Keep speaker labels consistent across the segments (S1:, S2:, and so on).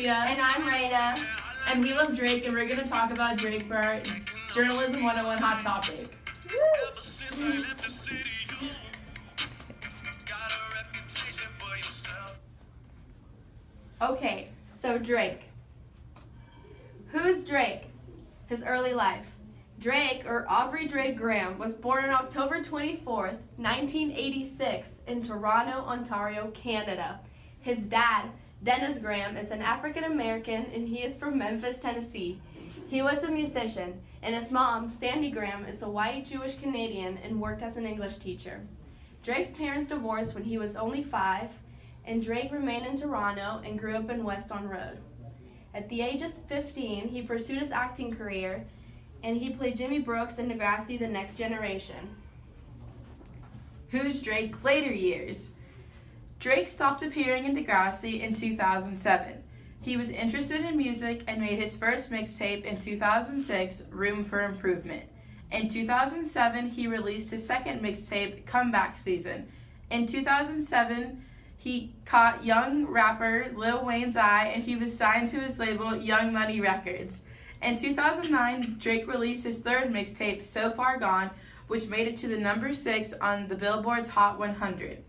S1: Julia.
S2: And I'm Raina.
S1: And we love Drake, and we're going to talk about Drake for our Journalism 101 hot topic. Okay, so Drake. Who's Drake? His early life. Drake, or Aubrey Drake Graham, was born on October 24th, 1986, in Toronto, Ontario, Canada. His dad, Dennis Graham, is an African American, and he is from Memphis, Tennessee. He was a musician, and his mom, Sandy Graham, is a white Jewish Canadian and worked as an English teacher. Drake's parents divorced when he was only 5, and Drake remained in Toronto and grew up in West Don Road. At the age of 15, he pursued his acting career, and he played Jimmy Brooks in Degrassi: The Next Generation.
S3: Who's Drake later years? Drake stopped appearing in Degrassi in 2007. He was interested in music and made his first mixtape in 2006, Room for Improvement. In 2007, he released his second mixtape, Comeback Season. In 2007, he caught young rapper Lil Wayne's eye, and he was signed to his label Young Money Records. In 2009, Drake released his third mixtape, So Far Gone, which made it to the number 6 on the Billboard's Hot 100.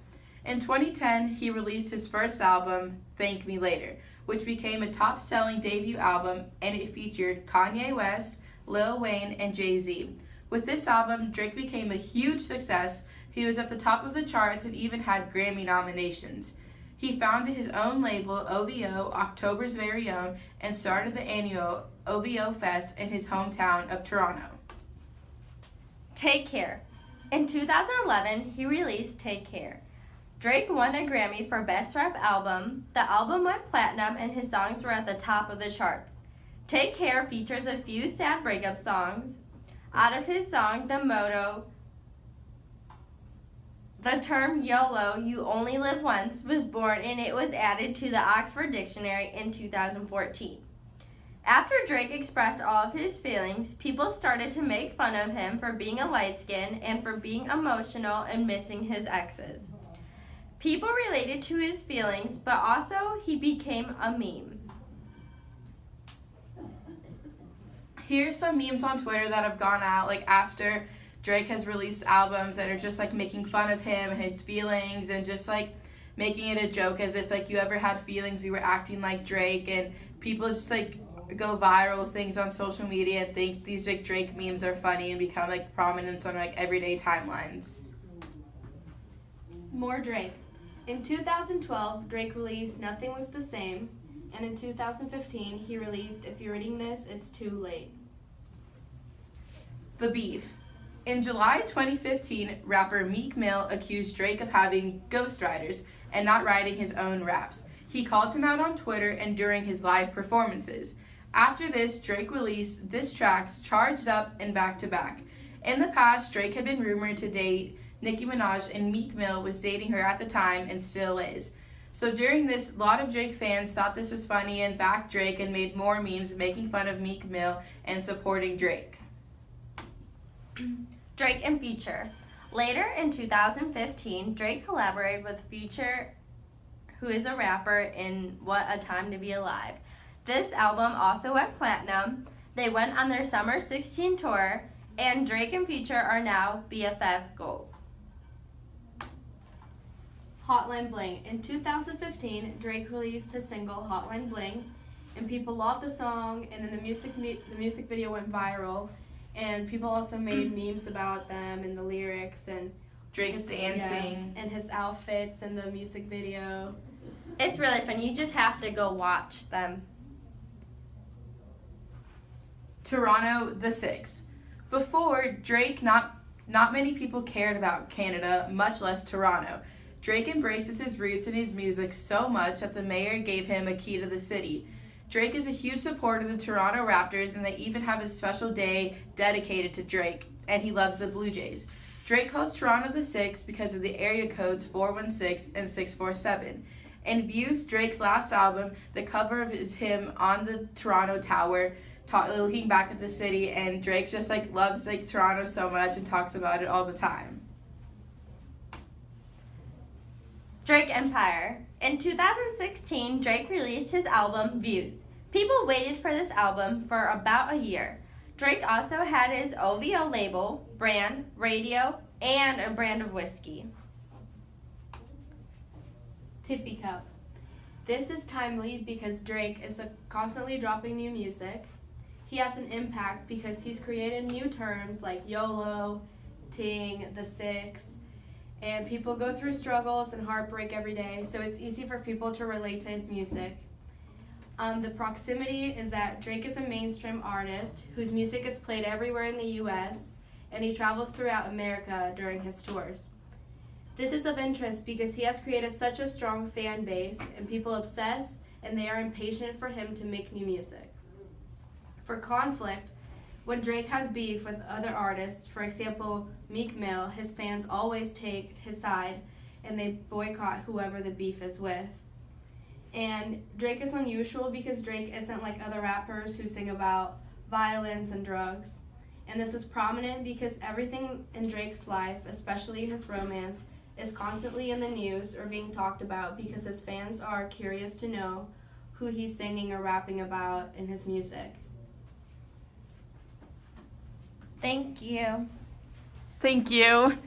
S3: In 2010, he released his first album, Thank Me Later, which became a top-selling debut album, and it featured Kanye West, Lil Wayne, and Jay-Z. With this album, Drake became a huge success. He was at the top of the charts and even had Grammy nominations. He founded his own label, OVO, October's Very Own, and started the annual OVO Fest in his hometown of Toronto.
S2: Take Care. In 2011, he released Take Care. Drake won a Grammy for Best Rap Album. The album went platinum, and his songs were at the top of the charts. Take Care features a few sad breakup songs. Out of his song, The Motto, the term YOLO, you only live once, was born, and it was added to the Oxford Dictionary in 2014. After Drake expressed all of his feelings, people started to make fun of him for being a light-skinned and for being emotional and missing his exes. People related to his feelings, but also he became a meme.
S3: Here's some memes on Twitter that have gone out after Drake has released albums that are just making fun of him and his feelings and just making it a joke, as if you ever had feelings, you were acting like Drake, and people just go viral with things on social media and think these Drake memes are funny and become prominence on everyday timelines.
S1: More Drake. In 2012, Drake released Nothing Was the Same, and in 2015, he released If You're Reading This, It's Too Late.
S3: The Beef. In July 2015, rapper Meek Mill accused Drake of having ghostwriters and not writing his own raps. He called him out on Twitter and during his live performances. After this, Drake released diss tracks Charged Up and Back to Back. In the past, Drake had been rumored to date Nicki Minaj, and Meek Mill was dating her at the time and still is. So during this, a lot of Drake fans thought this was funny and backed Drake and made more memes making fun of Meek Mill and supporting Drake.
S2: Drake and Future. Later in 2015, Drake collaborated with Future, who is a rapper, in What a Time to Be Alive. This album also went platinum. They went on their Summer 16 tour, and Drake and Future are now BFF goals.
S1: Hotline Bling. In 2015, Drake released his single Hotline Bling, and people loved the song, and then the music video went viral, and people also made memes about them and the lyrics and
S3: Drake's dancing.
S1: And his outfits and the music video.
S2: It's really fun. You just have to go watch them.
S3: Toronto, the Six. Before Drake, not many people cared about Canada, much less Toronto. Drake embraces his roots in his music so much that the mayor gave him a key to the city. Drake is a huge supporter of the Toronto Raptors, and they even have a special day dedicated to Drake, and he loves the Blue Jays. Drake calls Toronto the Six because of the area codes 416 and 647. In Views, Drake's last album, the cover of is him on the Toronto Tower, looking back at the city, and Drake just loves Toronto so much and talks about it all the time.
S2: Drake Empire. In 2016, Drake released his album, Views. People waited for this album for about a year. Drake also had his OVO label, brand, radio, and a brand of whiskey.
S1: Tippy Cup. This is timely because Drake is constantly dropping new music. He has an impact because he's created new terms like YOLO, Ting, The Six, and people go through struggles and heartbreak every day, so it's easy for people to relate to his music. The proximity is that Drake is a mainstream artist whose music is played everywhere in the U.S., and he travels throughout America during his tours. This is of interest because he has created such a strong fan base, and people obsess, and they are impatient for him to make new music. For conflict, when Drake has beef with other artists, for example, Meek Mill, his fans always take his side, and they boycott whoever the beef is with. And Drake is unusual because Drake isn't like other rappers who sing about violence and drugs. And this is prominent because everything in Drake's life, especially his romance, is constantly in the news or being talked about because his fans are curious to know who he's singing or rapping about in his music.
S2: Thank you.
S3: Thank you.